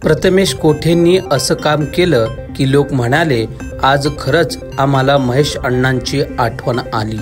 प्रथमेश कोठेंनी असं काम केलं की लोक म्हणाले, आज खरंच आम्हाला महेश अण्णांची आठवण आली।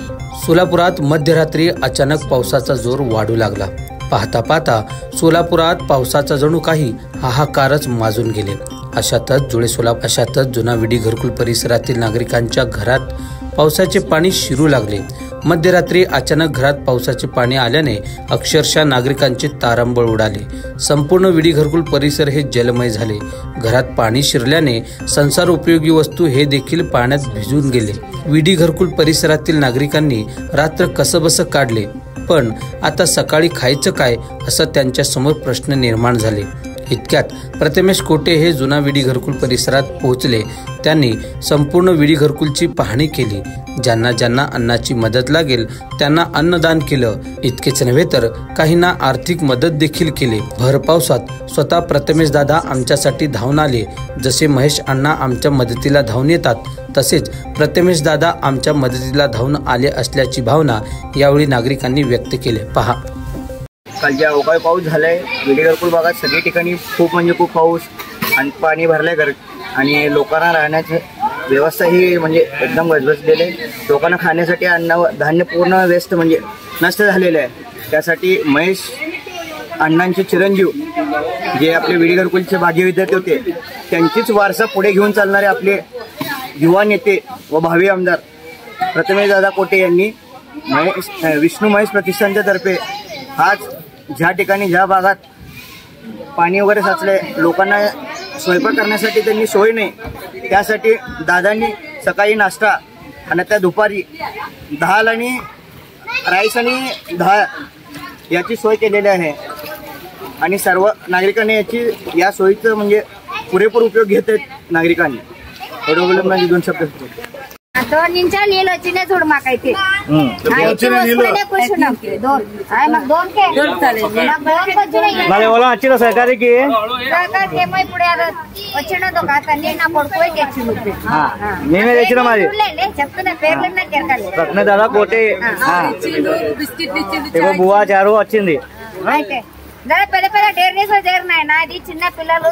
सोलापुरात मध्यरात्री अचानक पावसाचा जोर वाढू लागला। पाहता पाहता सोलापुरात पावसाचा जणू काही हाहाकारच माजून गेले। अशातच जुना विडी घरकुल परिसरातील नागरिकांच्या घरात पावसाचे पाणी शिरू लागले। मध्यरात्री अचानक घरात पावसाचे पाणी आल्याने अक्षरशः नागरिकांचे तारंबळ उडाले। संपूर्ण विडी घरकुल परिसर हे जलमय झाले। घरात पाणी शिरल्याने संसार उपयोगी वस्तू हे देखील पाण्यात भिजून गेले। विडी घरकुल परिसरातील नागरिकांनी रात्र कसबस काढले, पण आता सकाळी खायचं काय असं त्यांच्या समोर प्रश्न निर्माण झाले। इतक्यात प्रथमेश कोठे हे जुना विडी घरकुल परिसरात पोहोचले। त्यांनी संपूर्ण विडी घरकुलची पाहणी केली। ज्यांना ज्यांना अन्नाची मदत लागेल त्यांना अन्नदान केलं। इतकेच नव्हे तर काहींना आर्थिक मदत देखील केली। भर पावसात स्वतः प्रथमेश दादा आमच्यासाठी धावून आले। जसे महेश अण्णा आमच्या मदतीला धावून येतात, तसेच प्रथमेश दादा आमच्या मदतीला धावून आले असल्याची भावना यावेळी नागरिकांनी व्यक्त केली। पहा, काल जे अवकाळी पाऊस झालाय विडी घरकुल भागात सगळी ठिकाणी खूप पाऊस आणि पाणी भरलंय घर आणि लोकांना राहण्याची व्यवस्था ही एकदम गजबजलेली आहे। लोकांना खाण्यासाठी अन्न धान्य पूर्ण वेस्ट नष्ट झालेलं आहे। त्यासाठी महेश अण्णांचे चिरंजीव जे आपले विडी घरकुलचे भाग्य विद्यार्थी होते त्यांचीच वारसा पुढे घेऊन चालणारे आपले युवा नेते व भावी आमदार प्रथमेश दादा कोठे यांनी विष्णू महेश प्रतिष्ठानच्या तर्फे आज ज्या ठिकाणी ज्या भागात पाणी वगैरे साचले, लोकांना स्वयंपाक करण्यासाठी त्यांनी सोय नाही, त्यासाठी दादांनी सकाळी नाश्ता आणि त्या दुपारी डाळ आणि राईस आणि डाळ याची सोय केलेली आहे आणि सर्व नागरिकांनी या सोयीचं पुरेपूर उपयोग घेत आहेत नागरिकांनी। दोन शब्द दोन इंचा नील चिने थोड माकायचे सहकारी की दादा कोटे बुआ चारू వచ్చింది पहले डेर नाही ना आधी चिन्ह पिల్లలు।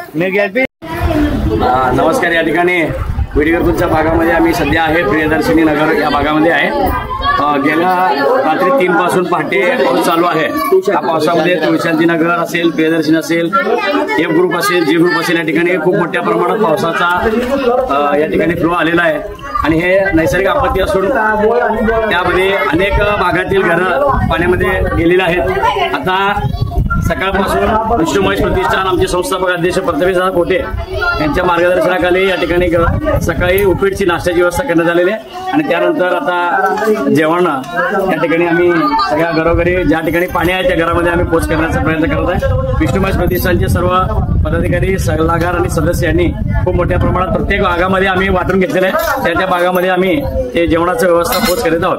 नमस्कार। या ठिकाणी विडी घरकुलच्या भागामध्ये आम्ही सध्या आहे, प्रियदर्शिनी नगर या भागामध्ये आहे। गेल्या रात्री 3 पासून पहाटे पाऊस चालू आहे। या पावसामध्ये विशांती नगर असेल, प्रियदर्शिनी असेल, एफ ग्रुप असेल, जी ग्रुप असेल, या ठिकाणी खूप मोठ्या प्रमाणात पावसाचा या ठिकाणी फ्लो आलेला आहे आणि हे नैसर्गिक आपत्ती असून त्यामध्ये अनेक भागातील घरं पाण्यामध्ये गेलेली आहेत। आता सकाळपासून विष्णू महेश प्रतिष्ठान आमचे संस्थापक अध्यक्ष प्रथमेश दादा कोठे यांच्या मार्गदर्शनाखाली या ठिकाणी सकाळी उपीटची नाश्त्याची व्यवस्था करण्यात आलेली आहे आणि त्यानंतर आता जेवण या ठिकाणी आम्ही सगळ्या घरोघरी ज्या ठिकाणी पाणी आहे त्या घरामध्ये आम्ही पोच करण्याचा प्रयत्न करत आहे। विष्णू महेश प्रतिष्ठानचे सर्व पदाधिकारी, सल्लागार आणि सदस्य यांनी खूप मोठ्या प्रमाणात प्रत्येक भागामध्ये आम्ही वाटून घेतलेलं आहे। त्या भागामध्ये आम्ही ते जेवणाची व्यवस्था पोच करीत आहोत।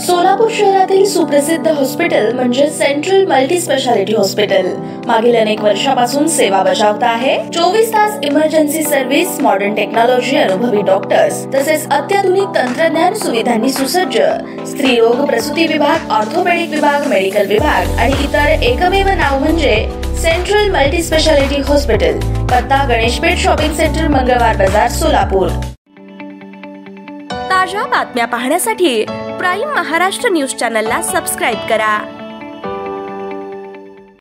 सोलापूर शहरातील सुप्रसिद्ध हॉस्पिटल म्हणजे सेंट्रल मल्टी स्पेशालिटी हॉस्पिटल मागील अनेक वर्षापासून सेवा बजावत आहे। 24 तास इमर्जन्सी सर्व्हिस, मॉडर्न टेक्नॉलॉजी, अनुभवी डॉक्टर्स तसेच अत्याधुनिक तंत्रज्ञान सुविधांनी सुसज्ज स्त्रीरोग प्रसूती विभाग, ऑर्थोपेडिक विभाग, मेडिकल विभाग आणि इतर एकमेव नाव म्हणजे सेंट्रल मल्टी स्पेशालिटी हॉस्पिटल। पत्ता गणेशपेठ शॉपिंग सेंटर, मंगळवार बाजार, सोलापूर। ताज्या बातम्या पाहण्यासाठी प्राईम महाराष्ट्र न्यूज चॅनलला सबस्क्राईब करा।